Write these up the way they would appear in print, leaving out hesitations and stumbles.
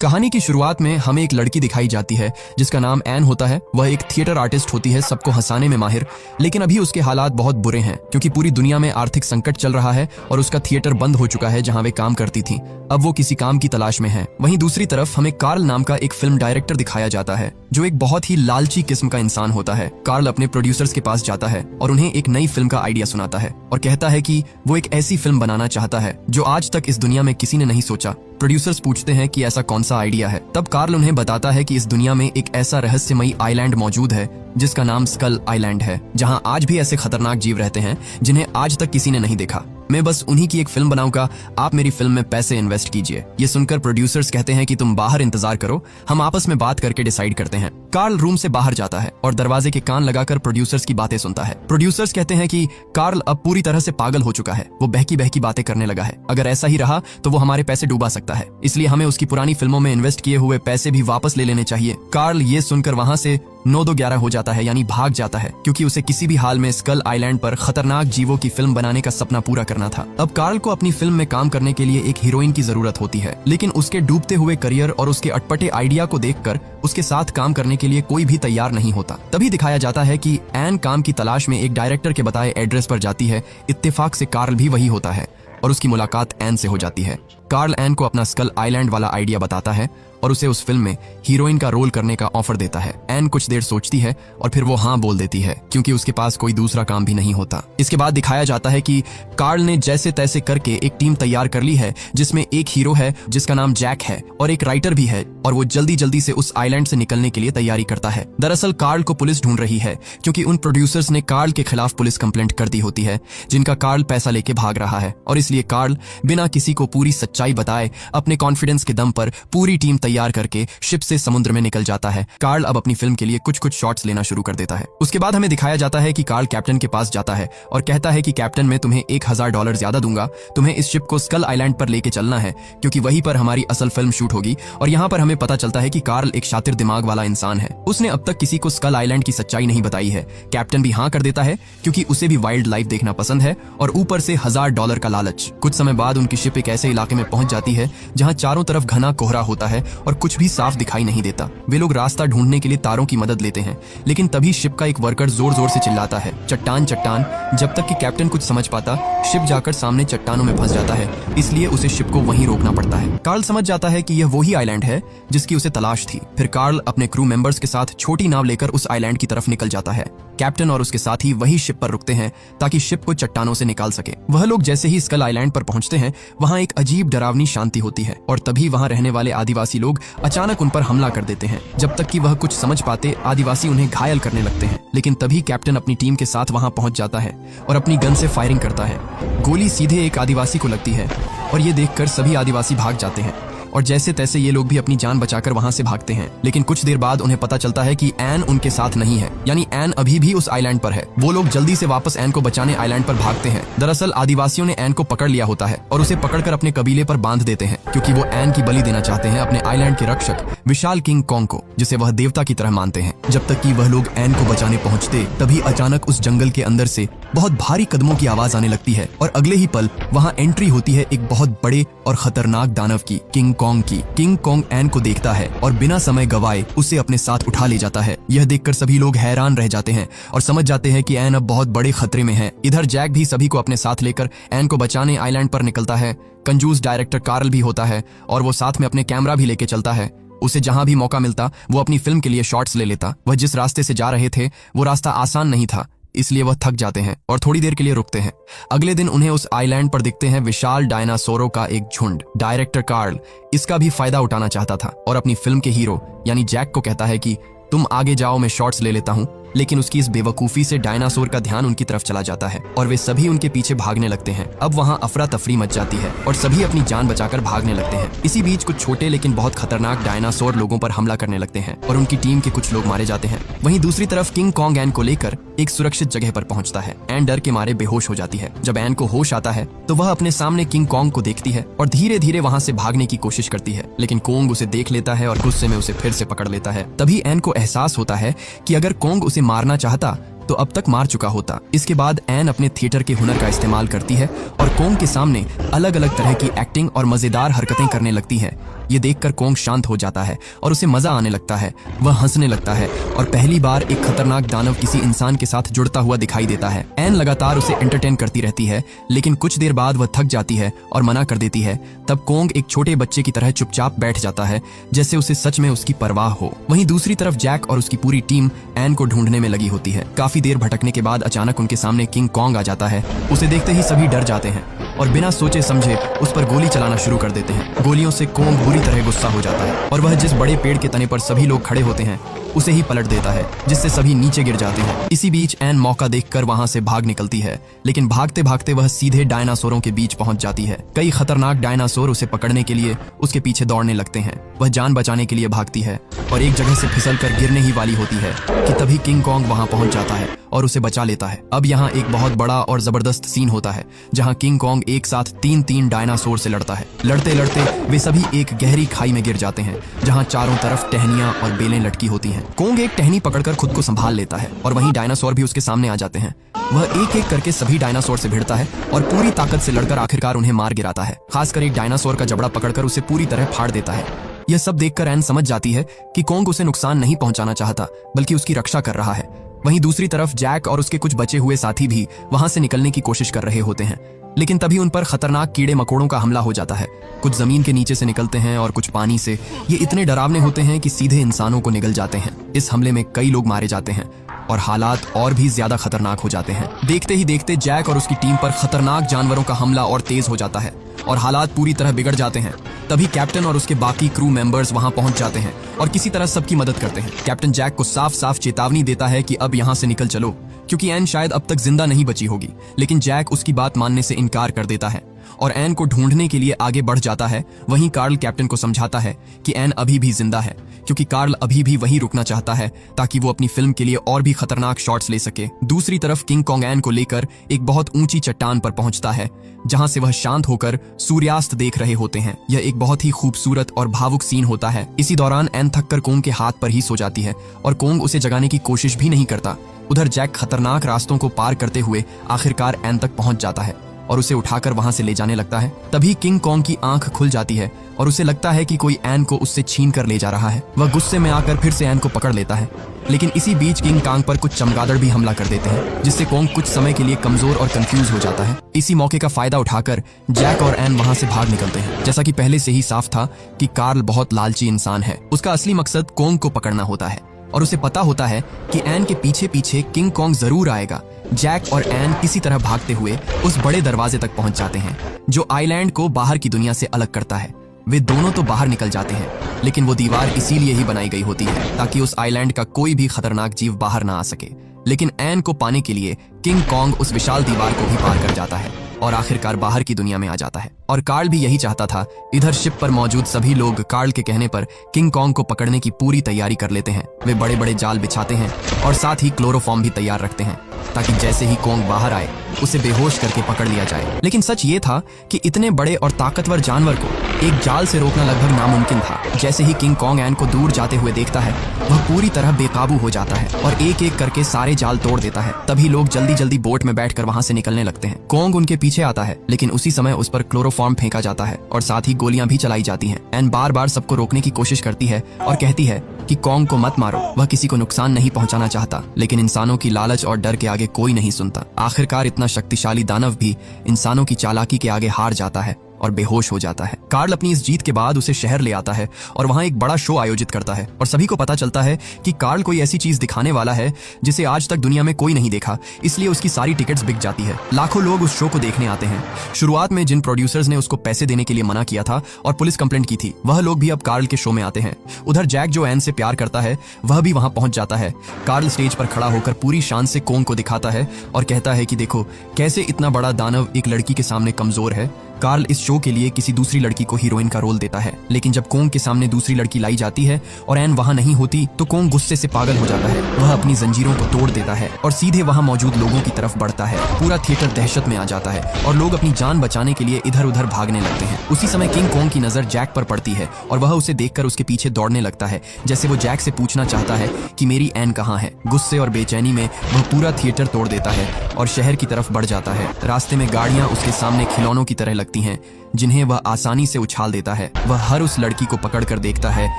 कहानी की शुरुआत में हमें एक लड़की दिखाई जाती है जिसका नाम एन होता है। वह एक थिएटर आर्टिस्ट होती है, सबको हंसाने में माहिर। लेकिन अभी उसके हालात बहुत बुरे हैं क्योंकि पूरी दुनिया में आर्थिक संकट चल रहा है और उसका थिएटर बंद हो चुका है जहां वे काम करती थी। अब वो किसी काम की तलाश में है। वहीं दूसरी तरफ हमें कार्ल नाम का एक फिल्म डायरेक्टर दिखाया जाता है जो एक बहुत ही लालची किस्म का इंसान होता है। कार्ल अपने प्रोड्यूसर्स के पास जाता है और उन्हें एक नई फिल्म का आइडिया सुनाता है और कहता है कि वो एक ऐसी फिल्म बनाना चाहता है जो आज तक इस दुनिया में किसी ने नहीं सोचा। प्रोड्यूसर्स पूछते हैं कि ऐसा कौन सा आइडिया है। तब कार्ल उन्हें बताता है कि इस दुनिया में एक ऐसा रहस्यमयी आइलैंड मौजूद है जिसका नाम स्कल आइलैंड है, जहां आज भी ऐसे खतरनाक जीव रहते हैं जिन्हें आज तक किसी ने नहीं देखा। मैं बस उन्हीं की एक फिल्म बनाऊंगा, आप मेरी फिल्म में पैसे इन्वेस्ट कीजिए। ये सुनकर प्रोड्यूसर्स कहते हैं कि तुम बाहर इंतजार करो, हम आपस में बात करके डिसाइड करते हैं। कार्ल रूम से बाहर जाता है और दरवाजे के कान लगाकर प्रोड्यूसर्स की बातें सुनता है। प्रोड्यूसर्स कहते हैं कि कार्ल अब पूरी तरह से पागल हो चुका है, वो बहकी बहकी बातें करने लगा है। अगर ऐसा ही रहा तो वो हमारे पैसे डूबा सकता है, इसलिए हमें उसकी पुरानी फिल्मों में इन्वेस्ट किए हुए पैसे भी वापस ले लेने चाहिए। कार्ल ये सुनकर वहां से 9-2-11 हो जाता है, यानी भाग जाता है, क्योंकि उसे किसी भी हाल में स्कल आइलैंड पर खतरनाक जीवों की फिल्म बनाने का सपना पूरा करना था। अब कार्ल को अपनी फिल्म में काम करने के लिए एक हीरोइन की जरूरत होती है, लेकिन उसके डूबते हुए करियर और उसके अटपटे आइडिया को देखकर उसके साथ काम करने के लिए कोई भी तैयार नहीं होता। तभी दिखाया जाता है कि एन काम की तलाश में एक डायरेक्टर के बताए एड्रेस पर जाती है। इत्तेफाक से कार्ल भी वही होता है और उसकी मुलाकात एन से हो जाती है। कार्ल एन को अपना स्कल आइलैंड वाला आइडिया बताता है और उसे उस फिल्म में हीरोइन का रोल करने का ऑफर देता है। एन कुछ देर सोचती है और फिर वो हाँ बोल देती है क्योंकि उसके पास कोई दूसरा काम भी नहीं होता। इसके बाद दिखाया जाता है कि कार्ल ने जैसे तैसे करके एक टीम तैयार कर ली है जिसमें एक हीरो है जिसका नाम जैक है और एक राइटर भी है, और वो जल्दी जल्दी से उस आइलैंड से निकलने के लिए तैयारी करता है। दरअसल कार्ल को पुलिस ढूंढ रही है क्योंकि उन प्रोड्यूसर्स ने कार्ल के खिलाफ पुलिस कंप्लेंट कर दी होती है जिनका कार्ल पैसा लेके भाग रहा है, और इसलिए कार्ल बिना किसी को पूरी सच्चाई बताए अपने कॉन्फिडेंस के दम पर पूरी टीम तैयार करके शिप से समुद्र में निकल जाता है। कार्ल अब अपनी फिल्म के लिए कुछ कुछ शॉट्स लेना शुरू कर देता है। उसके बाद हमें दिखाया जाता है कि कार्ल कैप्टन के पास जाता है और कहता है कि कैप्टन, मैं तुम्हें $1000 ज्यादा दूंगा, तुम्हें इस शिप को स्कल आइलैंड पर लेके चलना है क्योंकि वहीं पर हमारी असल फिल्म शूट होगी। और यहाँ पर हमें पता चलता है कि कार्ल एक शातिर दिमाग वाला इंसान है, उसने अब तक किसी को स्कल आइलैंड की सच्चाई नहीं बताई है। कैप्टन भी हाँ कर देता है क्योंकि उसे भी वाइल्ड लाइफ देखना पसंद है और ऊपर से $1000 का लालच। कुछ समय बाद उनकी शिप एक ऐसे इलाके में पहुंच जाती है जहां चारों तरफ घना कोहरा होता है और कुछ भी साफ दिखाई नहीं देता। वे लोग रास्ता ढूंढने के लिए तारों की मदद लेते हैं, लेकिन तभी शिप का एक वर्कर जोर जोर से चिल्लाता है, चट्टान चट्टान। जब तक कि कैप्टन कुछ समझ पाता, शिप जाकर सामने चट्टानों में फंस जाता है, इसलिए उसे शिप को वहीं रोकना पड़ता है। कार्ल समझ जाता है कि यह वही आइलैंड है जिसकी उसे तलाश थी। फिर कार्ल अपने क्रू मेंबर्स के साथ छोटी नाव लेकर उस आइलैंड की तरफ निकल जाता है। कैप्टन और उसके साथी वही शिप पर रुकते हैं ताकि शिप को चट्टानों से निकाल सके। वह लोग जैसे ही स्कल आइलैंड पर पहुंचते हैं, वहां एक अजीब डरावनी शांति होती है और तभी वहां रहने वाले आदिवासी लोग अचानक उन पर हमला कर देते हैं। जब तक कि वह कुछ समझ पाते, आदिवासी उन्हें घायल करने लगते हैं, लेकिन तभी कैप्टन अपनी टीम के साथ वहां पहुंच जाता है और अपनी गन से फायरिंग करता है। गोली सीधे एक आदिवासी को लगती है और ये देखकर सभी आदिवासी भाग जाते हैं और जैसे तैसे ये लोग भी अपनी जान बचाकर वहां से भागते हैं। लेकिन कुछ देर बाद उन्हें पता चलता है कि एन उनके साथ नहीं है, यानी एन अभी भी उस आइलैंड पर है। वो लोग जल्दी से वापस एन को बचाने आइलैंड पर भागते हैं। दरअसल आदिवासियों ने एन को पकड़ लिया होता है और उसे पकड़कर अपने कबीले पर बांध देते हैं क्योंकि वो एन की बलि देना चाहते हैं अपने आइलैंड के रक्षक विशाल किंग कॉन्ग को, जिसे वह देवता की तरह मानते हैं। जब तक कि वह लोग एन को बचाने पहुंचते, तभी अचानक उस जंगल के अंदर से बहुत भारी कदमों की आवाज आने लगती है और अगले ही पल वहां एंट्री होती है एक बहुत बड़े और खतरनाक दानव की, किंग कॉन्ग की। किंग कॉन्ग एन को देखता है और बिना समय गवाए उसे अपने साथ उठा ले जाता है। यह देखकर सभी लोग हैरान रह जाते हैं और समझ जाते हैं कि एन अब बहुत बड़े खतरे में है। इधर जैक भी सभी को अपने साथ लेकर एन को बचाने आइलैंड पर निकलता है। कंजूस डायरेक्टर कार्ल भी होता है और वो साथ में अपने कैमरा भी लेके चलता है। उसे जहां भी मौका मिलता वो अपनी फिल्म के लिए शॉट्स ले लेता। वह जिस रास्ते से जा रहे थे वो रास्ता आसान नहीं था, इसलिए वह थक जाते हैं और थोड़ी देर के लिए रुकते हैं। अगले दिन उन्हें उस आइलैंड पर दिखते हैं विशाल डायनासोरों का एक झुंड। डायरेक्टर कार्ल इसका भी फायदा उठाना चाहता था और अपनी फिल्म के हीरो यानी जैक को कहता है कि तुम आगे जाओ, मैं शॉट्स ले लेता हूँ। लेकिन उसकी इस बेवकूफी से डायनासोर का ध्यान उनकी तरफ चला जाता है और वे सभी उनके पीछे भागने लगते हैं। अब वहां अफरा तफरी मच जाती है और सभी अपनी जान बचाकर भागने लगते हैं। इसी बीच कुछ छोटे लेकिन बहुत खतरनाक डायनासोर लोगों पर हमला करने लगते हैं और उनकी टीम के कुछ लोग मारे जाते हैं। वहीं दूसरी तरफ किंग कॉन्ग एन को लेकर एक सुरक्षित जगह पर पहुंचता है। एन डर के मारे बेहोश हो जाती है। जब एन को होश आता है तो वह अपने सामने किंग कॉन्ग को देखती है और धीरे धीरे वहां से भागने की कोशिश करती है, लेकिन कॉन्ग उसे देख लेता है और गुस्से में उसे फिर से पकड़ लेता है। तभी एन को एहसास होता है कि अगर कॉन्ग उसे मारना चाहता तो अब तक मार चुका होता। इसके बाद एन अपने थिएटर के हुनर का इस्तेमाल करती है और कोंग के सामने अलग अलग तरह की एक्टिंग और मजेदार हरकतें करने लगती है। ये देखकर कोंग शांत हो जाता है और उसे मजा आने लगता है। वह हंसने लगता है और पहली बार एक खतरनाक दानव किसी इंसान के साथ जुड़ता हुआ दिखाई देता है। एन लगातार उसे एंटरटेन करती रहती है, लेकिन कुछ देर बाद वह थक जाती है और मना कर देती है। तब कोंग एक छोटे बच्चे की तरह चुपचाप बैठ जाता है, जैसे उसे सच में उसकी परवाह हो। वहीं दूसरी तरफ जैक और उसकी पूरी टीम एन को ढूंढने में लगी होती है। काफी देर भटकने के बाद अचानक उनके सामने किंग कॉन्ग आ जाता है। उसे देखते ही सभी डर जाते हैं और बिना सोचे समझे उस पर गोली चलाना शुरू कर देते हैं। गोलियों से कोंग बुरी तरह गुस्सा हो जाता है और वह जिस बड़े पेड़ के तने पर सभी लोग खड़े होते हैं उसे ही पलट देता है, जिससे सभी नीचे गिर जाते हैं। इसी बीच एन मौका देखकर वहां से भाग निकलती है, लेकिन भागते भागते वह सीधे डायनासोरों के बीच पहुंच जाती है। कई खतरनाक डायनासोर उसे पकड़ने के लिए उसके पीछे दौड़ने लगते हैं। वह जान बचाने के लिए भागती है और एक जगह से फिसलकर गिरने ही वाली होती है कि तभी किंग कॉन्ग वहां पहुंच जाता है और उसे बचा लेता है। अब यहाँ एक बहुत बड़ा और जबरदस्त सीन होता है, जहाँ किंग कॉन्ग एक साथ तीन डायनासोर से लड़ता है। लड़ते लड़ते वे सभी एक गहरी खाई में गिर जाते हैं, जहाँ चारों तरफ टहनियां और बेलें लटकी होती हैं। कोंग एक टहनी पकड़कर खुद को संभाल लेता है और वहीं डायनासोर भी उसके सामने आ जाते हैं। वह एक एक करके सभी डायनासोर से भिड़ता है और पूरी ताकत से लड़कर आखिरकार उन्हें मार गिराता है। खासकर एक डायनासोर का जबड़ा पकड़कर उसे पूरी तरह फाड़ देता है। यह सब देखकर एन समझ जाती है कि कोंग उसे नुकसान नहीं पहुंचाना चाहता, बल्कि उसकी रक्षा कर रहा है। वहीं दूसरी तरफ जैक और उसके कुछ बचे हुए साथी भी वहां से निकलने की कोशिश कर रहे होते हैं, लेकिन तभी उन पर खतरनाक कीड़े मकोड़ों का हमला हो जाता है। कुछ जमीन के नीचे से निकलते हैं और कुछ पानी से। ये इतने डरावने होते हैं कि सीधे इंसानों को निगल जाते हैं। इस हमले में कई लोग मारे जाते हैं और हालात और भी ज्यादा खतरनाक हो जाते हैं। देखते ही देखते जैक और उसकी टीम पर खतरनाक जानवरों का हमला और तेज हो जाता है और हालात पूरी तरह बिगड़ जाते हैं। तभी कैप्टन और उसके बाकी क्रू मेंबर्स वहां पहुंच जाते हैं और किसी तरह सबकी मदद करते हैं। कैप्टन जैक को साफ साफ चेतावनी देता है कि अब यहां से निकल चलो, क्योंकि एन शायद अब तक जिंदा नहीं बची होगी, लेकिन जैक उसकी बात मानने से इनकार कर देता है और एन को ढूंढने के लिए आगे बढ़ जाता है। वहीं कार्ल कैप्टन को समझाता है कि एन अभी भी जिंदा है, क्योंकि कार्ल अभी भी वहीं रुकना चाहता है ताकि वो अपनी फिल्म के लिए और भी खतरनाक शॉट्स ले सके। दूसरी तरफ किंग कॉन्ग एन को लेकर एक बहुत ऊंची चट्टान पर पहुंचता है, जहां से वह शांत होकर सूर्यास्त देख रहे होते हैं। यह एक बहुत ही खूबसूरत और भावुक सीन होता है। इसी दौरान एन थककर कोंग के हाथ पर ही सो जाती है और कोंग उसे जगाने की कोशिश भी नहीं करता। उधर जैक खतरनाक रास्तों को पार करते हुए आखिरकार एन तक पहुंच जाता है और उसे उठाकर वहां से ले जाने लगता है। तभी किंग कॉन्ग की आंख खुल जाती है और उसे लगता है कि कोई एन को उससे छीन कर ले जा रहा है। वह गुस्से में आकर फिर से एन को पकड़ लेता है, लेकिन इसी बीच किंग कॉन्ग पर कुछ चमगादड़ भी हमला कर देते हैं, जिससे कॉन्ग कुछ समय के लिए कमजोर और कंफ्यूज हो जाता है। इसी मौके का फायदा उठाकर जैक और एन वहां से भाग निकलते हैं। जैसा कि पहले से ही साफ था कि कार्ल बहुत लालची इंसान है। उसका असली मकसद कॉन्ग को पकड़ना होता है और उसे पता होता है कि एन के पीछे पीछे किंग कॉन्ग जरूर आएगा। जैक और एन किसी तरह भागते हुए उस बड़े दरवाजे तक पहुंच जाते हैं, जो आइलैंड को बाहर की दुनिया से अलग करता है। वे दोनों तो बाहर निकल जाते हैं, लेकिन वो दीवार इसीलिए ही बनाई गई होती है ताकि उस आइलैंड का कोई भी खतरनाक जीव बाहर ना आ सके। लेकिन एन को पाने के लिए किंग कॉन्ग उस विशाल दीवार को भी पार कर जाता है और आखिरकार बाहर की दुनिया में आ जाता है। और कार्ल भी यही चाहता था। इधर शिप पर मौजूद सभी लोग कार्ल के कहने पर किंग कॉन्ग को पकड़ने की पूरी तैयारी कर लेते हैं। वे बड़े बड़े जाल बिछाते हैं और साथ ही क्लोरोफॉर्म भी तैयार रखते हैं, ताकि जैसे ही कॉन्ग बाहर आए उसे बेहोश करके पकड़ लिया जाए। लेकिन सच ये था कि इतने बड़े और ताकतवर जानवर को एक जाल से रोकना लगभग नामुमकिन था। जैसे ही किंग कॉन्ग एन को दूर जाते हुए देखता है, वह पूरी तरह बेकाबू हो जाता है और एक एक करके सारे जाल तोड़ देता है। तभी लोग जल्दी जल्दी बोट में बैठकर वहां से निकलने लगते हैं। कॉन्ग उनके पीछे आता है, लेकिन उसी समय उस पर क्लोरोफॉर्म फेंका जाता है और साथ ही गोलियां भी चलाई जाती हैं। एन बार बार सबको रोकने की कोशिश करती है और कहती है कि कॉन्ग को मत मारो, वह किसी को नुकसान नहीं पहुंचाना चाहता। लेकिन इंसानों की लालच और डर के आगे कोई नहीं सुनता। आखिरकार इतना शक्तिशाली दानव भी इंसानों की चालाकी के आगे हार जाता है और बेहोश हो जाता है। कार्ल अपनी इस जीत के बाद उसे शहर ले आता है और वहां एक बड़ा शो आयोजित करता है और सभी को पता चलता है कि कार्ल कोई ऐसी चीज दिखाने वाला है जिसे आज तक दुनिया में कोई नहीं देखा। इसलिए उसकी सारी टिकट्स बिक जाती है। लाखों लोग उस शो को देखने आते हैं। शुरुआत में जिन प्रोड्यूसर्स ने उसको पैसे देने के लिए मना किया था और पुलिस कंप्लेंट की थी, वह लोग भी अब कार्ल के शो में आते हैं। उधर जैक जो एन से प्यार करता है, वह भी वहां पहुंच जाता है। कार्ल स्टेज पर खड़ा होकर पूरी शान से कॉन्ग को दिखाता है और कहता है कि देखो कैसे इतना बड़ा दानव एक लड़की के सामने कमजोर है। कार्ल इस शो के लिए किसी दूसरी लड़की को हीरोइन का रोल देता है, लेकिन जब कोंग के सामने दूसरी लड़की लाई जाती है और एन वहां नहीं होती तो कोंग गुस्से से पागल हो जाता है। वह अपनी जंजीरों को तोड़ देता है और सीधे वहां मौजूद लोगों की तरफ बढ़ता है। पूरा थिएटर दहशत में आ जाता है और लोग अपनी जान बचाने के लिए इधर उधर भागने लगते हैं। उसी समय किंग कोंग की नजर जैक पर पड़ती है और वह उसे देखकर उसके पीछे दौड़ने लगता है, जैसे वो जैक से पूछना चाहता है कि मेरी एन कहाँ है। गुस्से और बेचैनी में वह पूरा थिएटर तोड़ देता है और शहर की तरफ बढ़ जाता है। रास्ते में गाड़ियां उसके सामने खिलौनों की तरह लगती हैं, जिन्हें वह आसानी से उछाल देता है। वह हर उस लड़की को पकड़ कर देखता है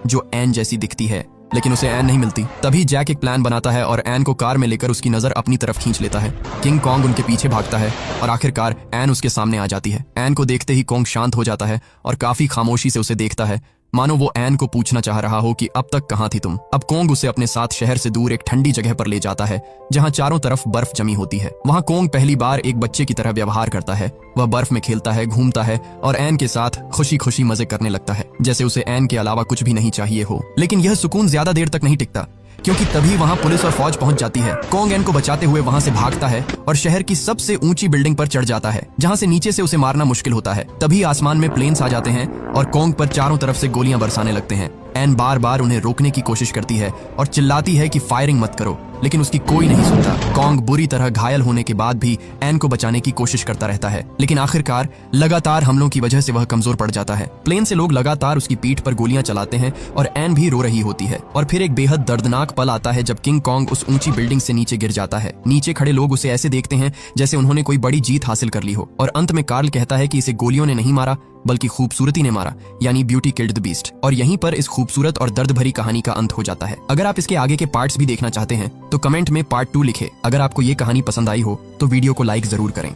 जो एन जैसी दिखती है, लेकिन उसे एन नहीं मिलती। तभी जैक एक प्लान बनाता है और एन को कार में लेकर उसकी नजर अपनी तरफ खींच लेता है। किंग कोंग उनके पीछे भागता है और आखिरकार एन उसके सामने आ जाती है। एन को देखते ही कोंग शांत हो जाता है और काफी खामोशी से उसे देखता है, मानो वो एन को पूछना चाह रहा हो कि अब तक कहाँ थी तुम। अब कोंग उसे अपने साथ शहर से दूर एक ठंडी जगह पर ले जाता है जहाँ चारों तरफ बर्फ जमी होती है। वहाँ कोंग पहली बार एक बच्चे की तरह व्यवहार करता है। वह बर्फ में खेलता है, घूमता है और एन के साथ खुशी खुशी मजे करने लगता है, जैसे उसे एन के अलावा कुछ भी नहीं चाहिए हो। लेकिन यह सुकून ज्यादा देर तक नहीं टिकता, क्योंकि तभी वहां पुलिस और फौज पहुंच जाती है। कोंग एन को बचाते हुए वहां से भागता है और शहर की सबसे ऊंची बिल्डिंग पर चढ़ जाता है, जहां से नीचे से उसे मारना मुश्किल होता है। तभी आसमान में प्लेन्स आ जाते हैं और कोंग पर चारों तरफ से गोलियां बरसाने लगते हैं। एन बार बार उन्हें रोकने की कोशिश करती है और चिल्लाती है कि फायरिंग मत करो, लेकिन उसकी कोई नहीं सुनता। कोंग बुरी तरह घायल होने के बाद भी एन को बचाने की कोशिश करता रहता है, लेकिन आखिरकार लगातार हमलों की वजह से वह कमजोर पड़ जाता है। प्लेन से लोग लगातार उसकी पीठ पर गोलियां चलाते हैं और एन भी रो रही होती है। और फिर एक बेहद दर्दनाक पल आता है जब किंग कोंग उस ऊंची बिल्डिंग से नीचे गिर जाता है। नीचे खड़े लोग उसे ऐसे देखते हैं जैसे उन्होंने कोई बड़ी जीत हासिल कर ली हो। और अंत में कार्ल कहता है कि इसे गोलियों ने नहीं मारा, बल्कि खूबसूरती ने मारा, यानी ब्यूटी किल्ड द बीस्ट। और यहीं पर इस खूबसूरत और दर्द भरी कहानी का अंत हो जाता है। अगर आप इसके आगे के पार्ट्स भी देखना चाहते हैं तो कमेंट में पार्ट 2 लिखें। अगर आपको ये कहानी पसंद आई हो तो वीडियो को लाइक जरूर करें।